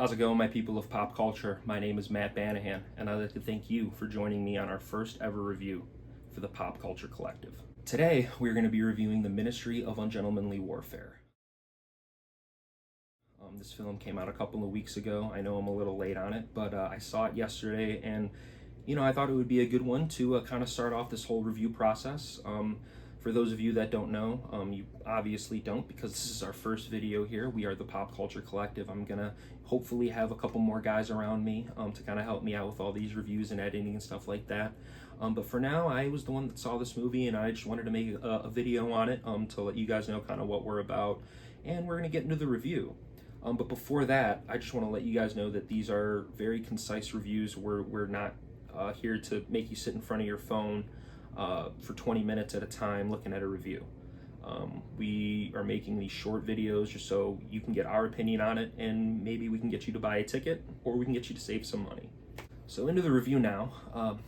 How's it going, my people of pop culture? My name is Matt Banahan, and I'd like to thank you for joining me on our first ever review for the Pop Culture Collective. Today, we're going to be reviewing The Ministry of Ungentlemanly Warfare. This film came out a couple of weeks ago. I know I'm a little late on it, but I saw it yesterday, and I thought it would be a good one to kind of start off this whole review process. For those of you that don't know, you obviously don't, because this is our first video here. We are the Pop Culture Collective. I'm gonna hopefully have a couple more guys around me to kind of help me out with all these reviews and editing and stuff like that. But for now, I was the one that saw this movie, and I just wanted to make a video on it to let you guys know kind of what we're about, and we're gonna get into the review. But before that, I just want to let you guys know that these are very concise reviews. We're not here to make you sit in front of your phone for 20 minutes at a time looking at a review. We are making these short videos just so you can get our opinion on it, and maybe we can get you to buy a ticket, or we can get you to save some money. So into the review now.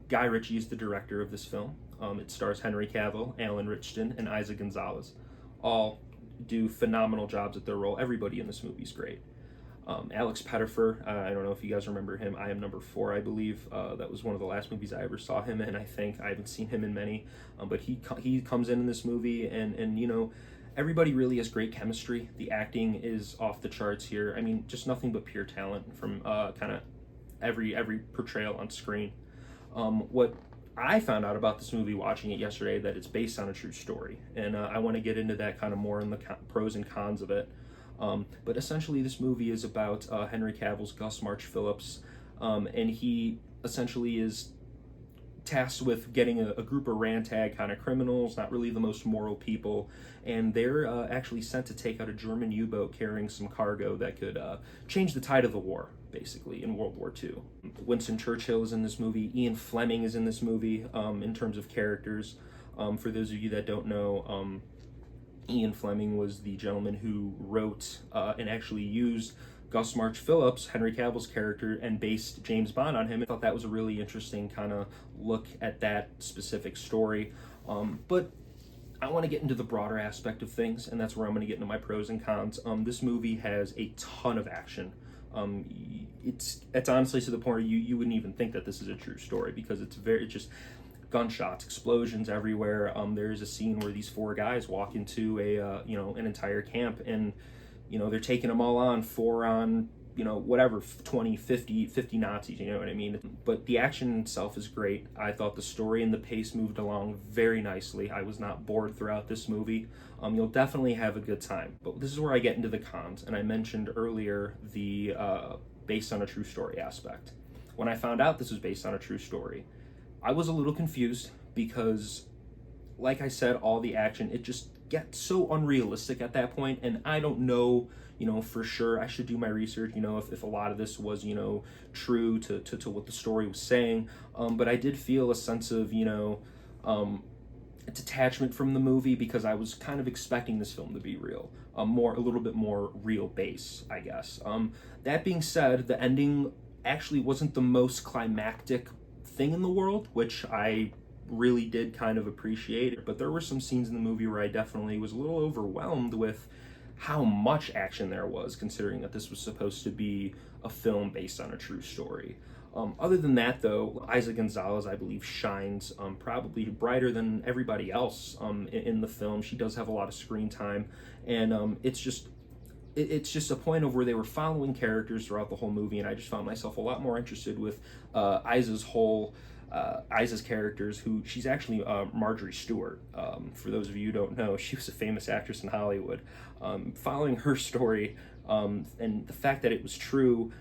Guy Ritchie is the director of this film. It stars Henry Cavill, Alan Ritchson, and Eiza Gonzalez. All do phenomenal jobs at their role. Everybody in this movie is great. Alex Pettyfer, I don't know if you guys remember him. I Am Number 4, I believe. That was one of the last movies I ever saw him in. I think I haven't seen him in many, but he comes in this movie, and everybody really has great chemistry. The acting is off the charts here. I mean, just nothing but pure talent from kind of every portrayal on screen. What I found out about this movie watching it yesterday, that it's based on a true story, and I want to get into that kind of more in the pros and cons of it. But essentially, this movie is about Henry Cavill's Gus March Phillips, and he essentially is tasked with getting a group of ragtag kind of criminals, not really the most moral people, and they're actually sent to take out a German U-boat carrying some cargo that could change the tide of the war, basically, in World War II. Winston Churchill is in this movie. Ian Fleming is in this movie in terms of characters. For those of you that don't know, Ian Fleming was the gentleman who wrote and actually used Gus March Phillips, Henry Cavill's character, and based James Bond on him. I thought that was a really interesting kind of look at that specific story. But I want to get into the broader aspect of things, and that's where I'm going to get into my pros and cons. This movie has a ton of action. It's honestly to the point where you wouldn't even think that this is a true story, because it's just gunshots, explosions everywhere. There's a scene where these 4 guys walk into an entire camp, and they're taking them all on, 4 on, whatever, 20, 50 Nazis, you know what I mean? But the action itself is great. I thought the story and the pace moved along very nicely. I was not bored throughout this movie. You'll definitely have a good time. But this is where I get into the cons, and I mentioned earlier the based on a true story aspect. When I found out this was based on a true story, I was a little confused, because, like I said, all the action, it just gets so unrealistic at that point, and I don't know, for sure. I should do my research, if a lot of this was, true to what the story was saying, but I did feel a sense of, detachment from the movie, because I was kind of expecting this film to be real, a little bit more real base, I guess. That being said, the ending actually wasn't the most climactic thing in the world, which I really did kind of appreciate. But there were some scenes in the movie where I definitely was a little overwhelmed with how much action there was, considering that this was supposed to be a film based on a true story. Other than that, though, Eiza Gonzalez, I believe, shines probably brighter than everybody else in the film. She does have a lot of screen time, and it's just a point of where they were following characters throughout the whole movie, and I just found myself a lot more interested with Eiza's characters, who she's actually Marjorie Stewart. For those of you who don't know, she was a famous actress in Hollywood. Following her story, and the fact that it was true,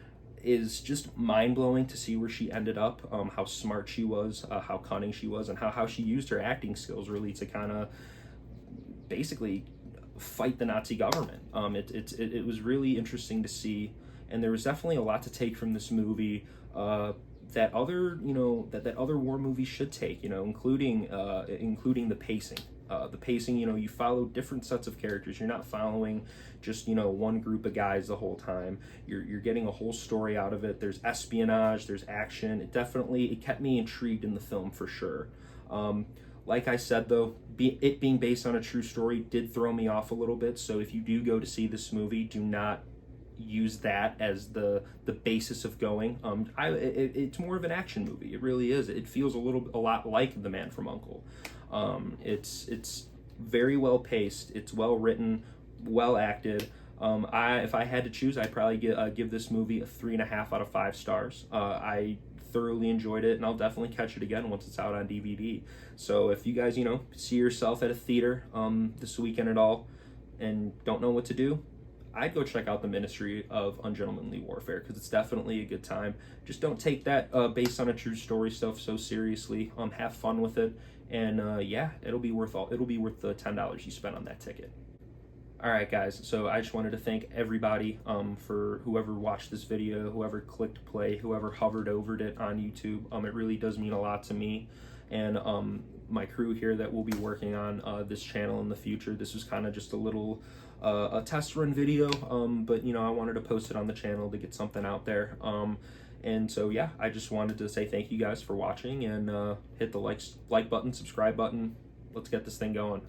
is just mind-blowing to see where she ended up, how smart she was, how cunning she was, and how she used her acting skills really to kind of basically fight the Nazi government. It was really interesting to see, and there was definitely a lot to take from this movie that other war movies should take, including the pacing. The pacing, you follow different sets of characters. You're not following just, one group of guys the whole time. You're getting a whole story out of it. There's espionage, there's action. It kept me intrigued in the film for sure. Like I said, though, it being based on a true story did throw me off a little bit. So if you do go to see this movie, do not use that as the basis of going. It's more of an action movie. It really is. It feels a lot like The Man from Uncle. It's very well paced. It's well written, well acted. If I had to choose, I'd probably give this movie a 3.5 out of 5 stars. I thoroughly enjoyed it, and I'll definitely catch it again once it's out on DVD. So if you guys, see yourself at a theater this weekend at all and don't know what to do, I'd go check out The Ministry of Ungentlemanly Warfare, because it's definitely a good time. Just don't take that based on a true story stuff so seriously. Have fun with it, and yeah, it'll be worth the $10 you spent on that ticket. All right, guys, so I just wanted to thank everybody for whoever watched this video, whoever clicked play, whoever hovered over it on YouTube. It really does mean a lot to me and my crew here that will be working on this channel in the future. This was kind of just a little a test run video, but I wanted to post it on the channel to get something out there. And so yeah, I just wanted to say thank you guys for watching, and hit the like button, subscribe button. Let's get this thing going.